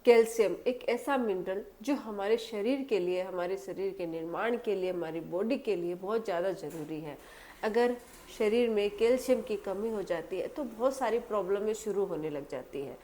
Calcium एक ऐसा mineral जो हमारे शरीर के लिए, हमारे शरीर के निर्माण के लिए, हमारी बॉडी के लिए बहुत ज़्यादा ज़रूरी है। अगर शरीर में कैल्शियम की कमी हो जाती है तो बहुत सारी प्रॉब्लमें शुरू होने लग जाती हैं।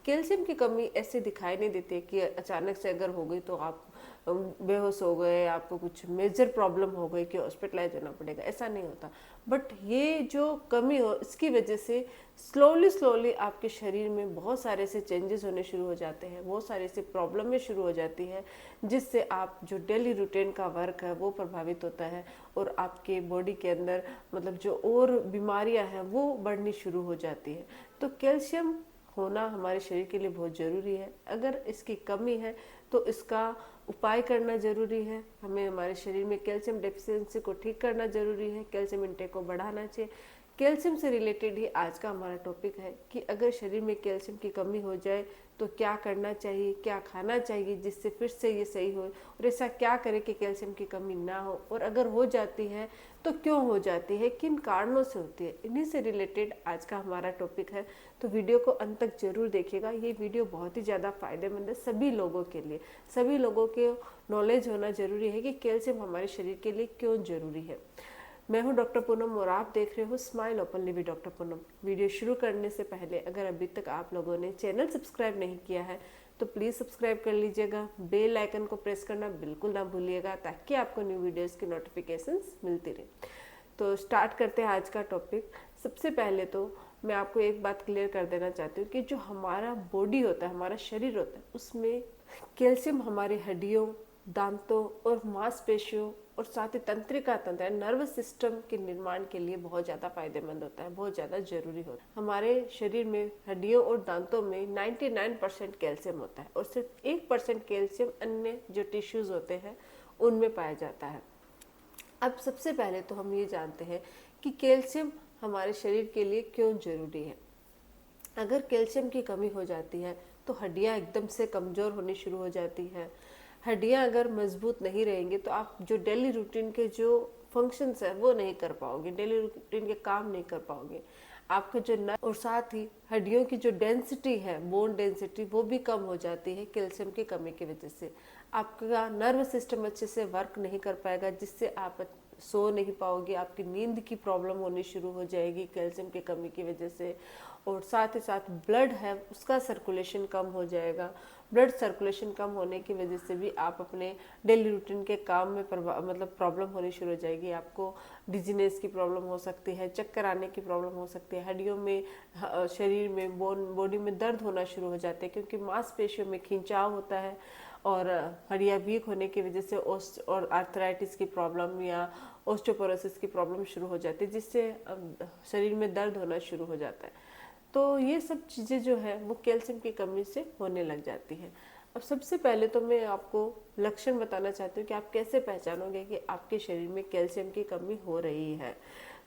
कैल्शियम की कमी ऐसे दिखाई नहीं देती कि अचानक से अगर हो गई तो आप बेहोश हो गए, आपको कुछ मेजर प्रॉब्लम हो गई कि हॉस्पिटलाइज होना पड़ेगा, ऐसा नहीं होता। बट ये जो कमी हो, इसकी वजह से स्लोली स्लोली आपके शरीर में बहुत सारे से चेंजेस होने शुरू हो जाते हैं, बहुत सारे से प्रॉब्लमें शुरू हो जाती है, जिससे आप जो डेली रूटीन का वर्क है वो प्रभावित होता है और आपके बॉडी के अंदर मतलब जो और बीमारियां हैं वो बढ़नी शुरू हो जाती है। तो कैल्शियम होना हमारे शरीर के लिए बहुत ज़रूरी है। अगर इसकी कमी है तो इसका उपाय करना ज़रूरी है। हमें हमारे शरीर में कैल्शियम डेफिशिएंसी को ठीक करना ज़रूरी है, कैल्शियम इंटेक को बढ़ाना चाहिए। कैल्शियम से रिलेटेड ही आज का हमारा टॉपिक है कि अगर शरीर में कैल्शियम की कमी हो जाए तो क्या करना चाहिए, क्या खाना चाहिए जिससे फिर से ये सही हो, और ऐसा क्या करें कि कैल्शियम की कमी ना हो, और अगर हो जाती है तो क्यों हो जाती है, किन कारणों से होती है। इन्हीं से रिलेटेड आज का हमारा टॉपिक है। तो वीडियो को अंत तक जरूर देखिएगा। ये वीडियो बहुत ही ज़्यादा फायदेमंद है सभी लोगों के लिए। सभी लोगों के नॉलेज होना जरूरी है कि कैल्शियम हमारे शरीर के लिए क्यों जरूरी है। मैं हूं डॉक्टर पूनम और आप देख रहे हो smile openly with doctor Poonam. Video शुरू करने से पहले अगर अभी तक आप लोगों ने चैनल सब्सक्राइब नहीं किया है तो प्लीज़ सब्सक्राइब कर लीजिएगा। बेल आइकन को प्रेस करना बिल्कुल ना भूलिएगा ताकि आपको न्यू वीडियोस की नोटिफिकेशंस मिलती रहे। तो स्टार्ट करते हैं आज का टॉपिक। सबसे पहले तो मैं आपको एक बात क्लियर कर देना चाहती हूँ कि जो हमारा बॉडी होता है, हमारा शरीर होता है, उसमें कैल्शियम हमारे हड्डियों, दांतों और मांसपेशियों और साथ ही तंत्रिका तंत्र नर्वस सिस्टम के निर्माण के लिए बहुत ज़्यादा फायदेमंद होता है, बहुत ज़्यादा जरूरी होता है। हमारे शरीर में हड्डियों और दांतों में 99% कैल्शियम होता है और सिर्फ 1% कैल्शियम अन्य जो टिश्यूज होते हैं उनमें पाया जाता है। अब सबसे पहले तो हम ये जानते हैं कि कैल्शियम हमारे शरीर के लिए क्यों जरूरी है। अगर कैल्शियम की कमी हो जाती है तो हड्डियां एकदम से कमज़ोर होनी शुरू हो जाती हैं। हड्डियां अगर मजबूत नहीं रहेंगी तो आप जो डेली रूटीन के जो फंक्शंस है वो नहीं कर पाओगे, डेली रूटीन के काम नहीं कर पाओगे। आपका जो नर्व और साथ ही हड्डियों की जो डेंसिटी है, बोन डेंसिटी, वो भी कम हो जाती है कैल्शियम की कमी की वजह से। आपका नर्व सिस्टम अच्छे से वर्क नहीं कर पाएगा जिससे आप सो नहीं पाओगे, आपकी नींद की प्रॉब्लम होनी शुरू हो जाएगी कैल्शियम की कमी की वजह से। और साथ ही साथ ब्लड है उसका सर्कुलेशन कम हो जाएगा। ब्लड सर्कुलेशन कम होने की वजह से भी आप अपने डेली रूटीन के काम में मतलब प्रॉब्लम होनी शुरू हो जाएगी। आपको डिजीनेस की प्रॉब्लम हो सकती है, चक्कर आने की प्रॉब्लम हो सकती है, हड्डियों में, शरीर में, बॉडी में दर्द होना शुरू हो जाते हैं क्योंकि मांसपेशियों में खिंचाव होता है और हड्डियाँ वीक होने की वजह से और आर्थराइटिस की प्रॉब्लम या ऑस्टियोपोरोसिस की प्रॉब्लम शुरू हो जाती है जिससे शरीर में दर्द होना शुरू हो जाता है। तो ये सब चीज़ें जो है वो कैल्शियम की कमी से होने लग जाती हैं। अब सबसे पहले तो मैं आपको लक्षण बताना चाहती हूँ कि आप कैसे पहचानोगे कि आपके शरीर में कैल्शियम की कमी हो रही है।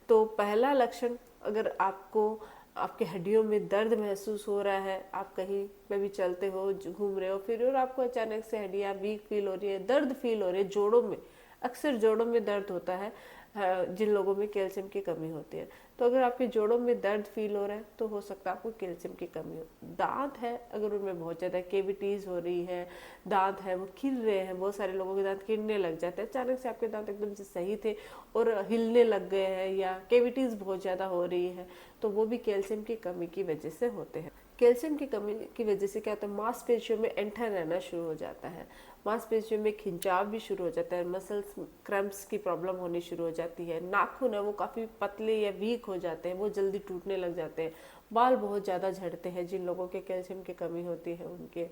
तो पहला लक्षण, अगर आपको आपके हड्डियों में दर्द महसूस हो रहा है, आप कहीं पे भी चलते हो, घूम रहे हो, फिर और आपको अचानक से हड्डियाँ वीक फील हो रही है, दर्द फील हो रही है जोड़ों में, अक्सर जोड़ों में दर्द होता है जिन लोगों में कैल्शियम की कमी होती है। तो अगर आपके जोड़ों में दर्द फील हो रहा है तो हो सकता है आपको कैल्शियम की कमी हो। दांत है अगर उनमें बहुत ज़्यादा केविटीज़ हो रही है, दांत है वो खिल रहे हैं, बहुत सारे लोगों के दांत गिरने लग जाते हैं, अचानक से आपके दांत एकदम से सही थे और हिलने लग गए हैं, या केविटीज़ बहुत ज़्यादा हो रही है, तो वो भी कैल्शियम की कमी की वजह से होते हैं। कैल्शियम की कमी की वजह से क्या होता है, मांसपेशियों में ऐंठन रहना शुरू हो जाता है, मांसपेशियों में खिंचाव भी शुरू हो जाता है, मसल्स क्रैम्प्स की प्रॉब्लम होनी शुरू हो जाती है, नाखून है वो काफ़ी पतले या वीक हो जाते हैं, वो जल्दी टूटने लग जाते हैं, बाल बहुत ज़्यादा झड़ते हैं जिन लोगों के कैल्शियम की कमी होती है उनके,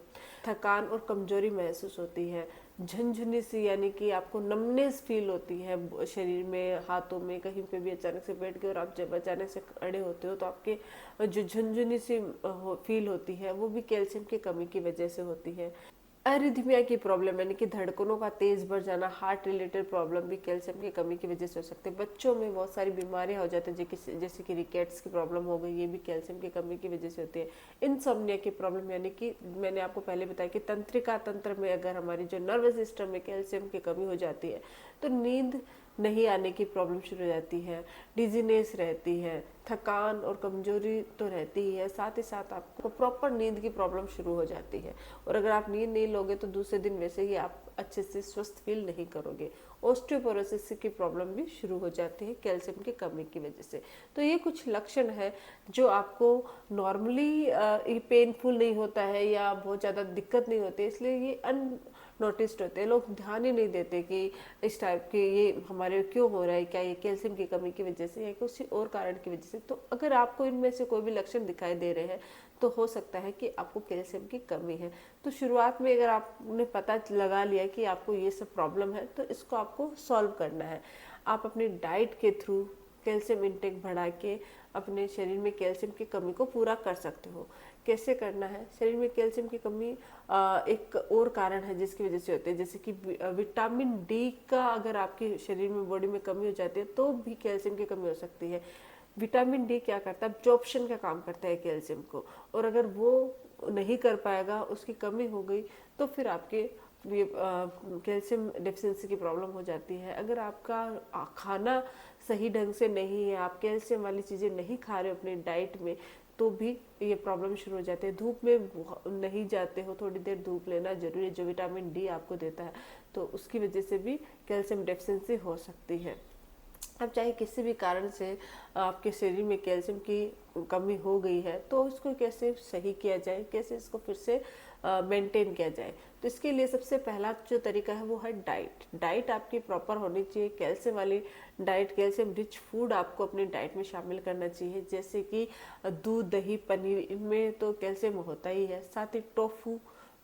थकान और कमजोरी महसूस होती है, झुनझुनी सी यानी कि आपको नमनेस फील होती है शरीर में, हाथों में, कहीं पे भी अचानक से बैठ गए और आप जब अचानक से खड़े होते हो तो आपके जो झुनझुनी सी फील होती है वो भी कैल्शियम की कमी की वजह से होती है। अरिथमिया की प्रॉब्लम यानी कि धड़कनों का तेज बढ़ जाना, हार्ट रिलेटेड प्रॉब्लम भी कैल्शियम की कमी की वजह से हो सकते हैं। बच्चों में बहुत सारी बीमारियां हो जाती है जैसे कि रिकेट्स की प्रॉब्लम हो गई, ये भी कैल्शियम की कमी की वजह से होती है। इनसोम्निया की प्रॉब्लम यानी कि मैंने आपको पहले बताया कि तंत्रिका तंत्र में अगर हमारी जो नर्वस सिस्टम में कैल्शियम की कमी हो जाती है तो नींद नहीं आने की प्रॉब्लम शुरू हो जाती है, डिजीनेस रहती है, थकान और कमजोरी तो रहती ही है, साथ ही साथ आपको प्रॉपर नींद की प्रॉब्लम शुरू हो जाती है। और अगर आप नींद नहीं लोगे तो दूसरे दिन वैसे ही आप अच्छे से स्वस्थ फील नहीं करोगे। ऑस्टियोपोरोसिस की प्रॉब्लम भी शुरू हो जाती है कैल्शियम की कमी की वजह से। तो ये कुछ लक्षण है जो आपको नॉर्मली ये पेनफुल नहीं होता है या बहुत ज़्यादा दिक्कत नहीं होती है, इसलिए ये अननोटिस्ड होते हैं, लोग ध्यान ही नहीं देते कि इस टाइप के ये हमारे क्यों हो रहा है, क्या ये कैल्शियम की कमी की वजह से या किसी और कारण की वजह से। तो अगर आपको इनमें से कोई भी लक्षण दिखाई दे रहे हैं तो हो सकता है कि आपको कैल्शियम की कमी है। तो शुरुआत में अगर आपने पता लगा लिया कि आपको ये सब प्रॉब्लम है तो इसको आपको सॉल्व करना है। आप अपनी डाइट के थ्रू कैल्शियम इंटेक बढ़ा के अपने शरीर में कैल्शियम की कमी को पूरा कर सकते हो। कैसे करना है? शरीर में कैल्शियम की कमी एक और कारण है जिसकी वजह से होती है, जैसे कि विटामिन डी का अगर आपके शरीर में बॉडी में कमी हो जाती है तो भी कैल्शियम की कमी हो सकती है। विटामिन डी क्या करता है? एब्जॉर्प्शन का काम करता है कैल्शियम को, और अगर वो नहीं कर पाएगा, उसकी कमी हो गई तो फिर आपके ये कैल्शियम डेफिशिएंसी की प्रॉब्लम हो जाती है। अगर आपका खाना सही ढंग से नहीं है, आप कैल्शियम वाली चीज़ें नहीं खा रहे हो अपनी डाइट में, तो भी ये प्रॉब्लम शुरू हो जाते हैं। धूप में नहीं जाते हो, थोड़ी देर धूप लेना जरूरी है जो विटामिन डी आपको देता है, तो उसकी वजह से भी कैल्शियम डेफिशिएंसी हो सकती है। अब चाहे किसी भी कारण से आपके शरीर में कैल्शियम की कमी हो गई है तो इसको कैसे सही किया जाए, कैसे इसको फिर से मेंटेन किया जाए। तो इसके लिए सबसे पहला जो तरीका है वो है डाइट। डाइट आपकी प्रॉपर होनी चाहिए, कैल्शियम वाली डाइट, कैल्शियम रिच फूड आपको अपनी डाइट में शामिल करना चाहिए, जैसे कि दूध, दही, पनीर, इनमें तो कैल्शियम होता ही है। साथ ही टोफू,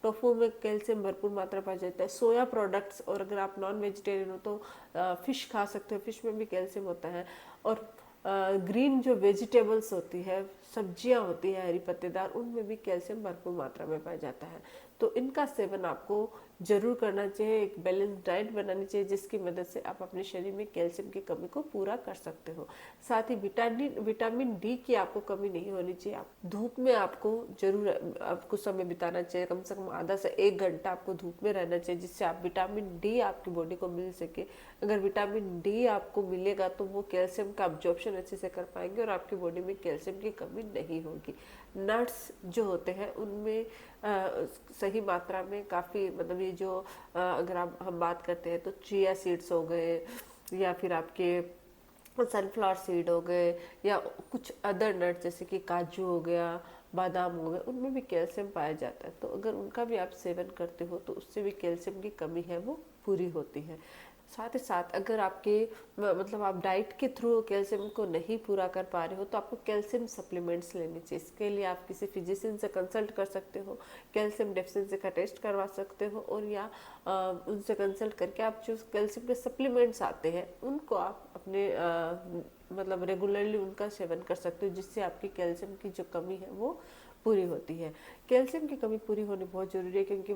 टोफू में कैल्शियम भरपूर मात्रा पाया जाता है। सोया प्रोडक्ट्स, और अगर आप नॉन वेजिटेरियन हो तो फिश खा सकते हो, फिश में भी कैल्शियम होता है। और ग्रीन जो वेजिटेबल्स होती है, सब्जियां होती है हरी पत्तेदार, उनमें भी कैल्शियम भरपूर मात्रा में पाया जाता है। तो इनका सेवन आपको जरूर करना चाहिए। एक बैलेंस डाइट बनानी चाहिए जिसकी मदद से आप अपने शरीर में कैल्शियम की कमी को पूरा कर सकते हो। साथ ही विटामिन डी की आपको कमी नहीं होनी चाहिए। आप धूप में आपको जरूर आपको समय बिताना चाहिए, कम से कम आधा से 1 घंटा आपको धूप में रहना चाहिए, जिससे आप विटामिन डी आपकी बॉडी को मिल सके। अगर विटामिन डी आपको मिलेगा तो वो कैल्शियम का अब्जॉर्प्शन अच्छे से कर पाएंगे और आपकी बॉडी में कैल्शियम की कमी नहीं होगी। नट्स जो होते हैं उनमें सही मात्रा में काफ़ी, मतलब ये जो अगर हम बात करते हैं तो चिया सीड्स हो गए, या फिर आपके सनफ्लावर सीड हो गए, या कुछ अदर नट्स जैसे कि काजू हो गया, बादाम हो गए, उनमें भी कैल्शियम पाया जाता है। तो अगर उनका भी आप सेवन करते हो तो उससे भी कैल्शियम की कमी है वो पूरी होती है। साथ ही साथ अगर आपके मतलब आप डाइट के थ्रू कैल्शियम को नहीं पूरा कर पा रहे हो तो आपको कैल्शियम सप्लीमेंट्स लेने चाहिए। इसके लिए आप किसी फिजिशियन से कंसल्ट कर सकते हो, कैल्शियम डेफिशिएंसी का टेस्ट करवा सकते हो, और या उनसे कंसल्ट करके आप जो कैल्शियम के सप्लीमेंट्स आते हैं उनको आप अपने मतलब रेगुलरली उनका सेवन कर सकते हो, जिससे आपकी कैल्शियम की जो कमी है वो पूरी होती है। कैल्शियम की कमी पूरी होनी बहुत जरूरी है क्योंकि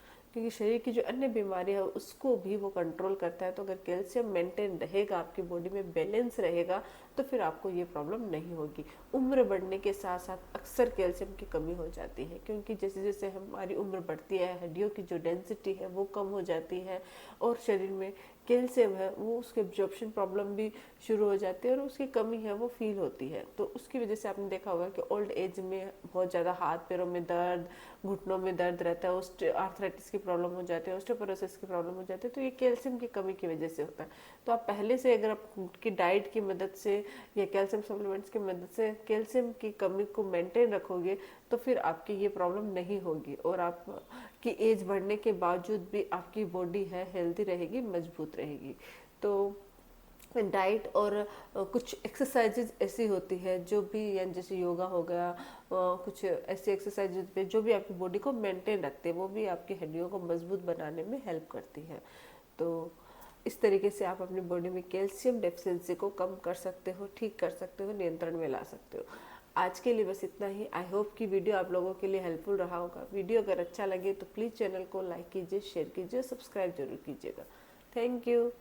शरीर की जो अन्य बीमारियां है उसको भी वो कंट्रोल करता है। तो अगर कैल्शियम मेंटेन रहेगा, आपकी बॉडी में बैलेंस रहेगा, तो फिर आपको ये प्रॉब्लम नहीं होगी। उम्र बढ़ने के साथ साथ अक्सर कैल्शियम की कमी हो जाती है, क्योंकि जैसे जैसे हमारी उम्र बढ़ती है हड्डियों की जो डेंसिटी है वो कम हो जाती है, और शरीर में कैल्शियम है वो उसके एब्जॉर्प्शन प्रॉब्लम भी शुरू हो जाती है और उसकी कमी है वो फील होती है। तो उसकी वजह से आपने देखा होगा कि ओल्ड एज में बहुत ज़्यादा हाथ पैरों में दर्द, घुटनों में दर्द रहता है, आर्थराइटिस की प्रॉब्लम हो जाती है, ऑस्टियोपोरोसिस की प्रॉब्लम हो जाती है। तो ये कैल्शियम की कमी की वजह से होता है। तो आप पहले से अगर आपकी डाइट की मदद से या कैल्शियम सप्लीमेंट्स की मदद से कैल्शियम की कमी को मेंटेन रखोगे तो फिर आपकी ये प्रॉब्लम नहीं होगी, और आपकी एज बढ़ने के बावजूद भी आपकी बॉडी है हेल्दी रहेगी, मजबूत रहेगी। तो डाइट और कुछ एक्सरसाइजेज ऐसी होती है जो भी, यानी जैसे योगा हो गया, कुछ ऐसी एक्सरसाइजेज पे जो भी आपकी बॉडी को मेंटेन रखते हैं, वो भी आपकी हड्डियों को मजबूत बनाने में हेल्प करती है। तो इस तरीके से आप अपनी बॉडी में कैल्शियम डेफिशिएंसी को कम कर सकते हो, ठीक कर सकते हो, नियंत्रण में ला सकते हो। आज के लिए बस इतना ही। आई होप कि वीडियो आप लोगों के लिए हेल्पफुल रहा होगा। वीडियो अगर अच्छा लगे तो प्लीज़ चैनल को लाइक कीजिए, शेयर कीजिए, सब्सक्राइब जरूर कीजिएगा। Thank you.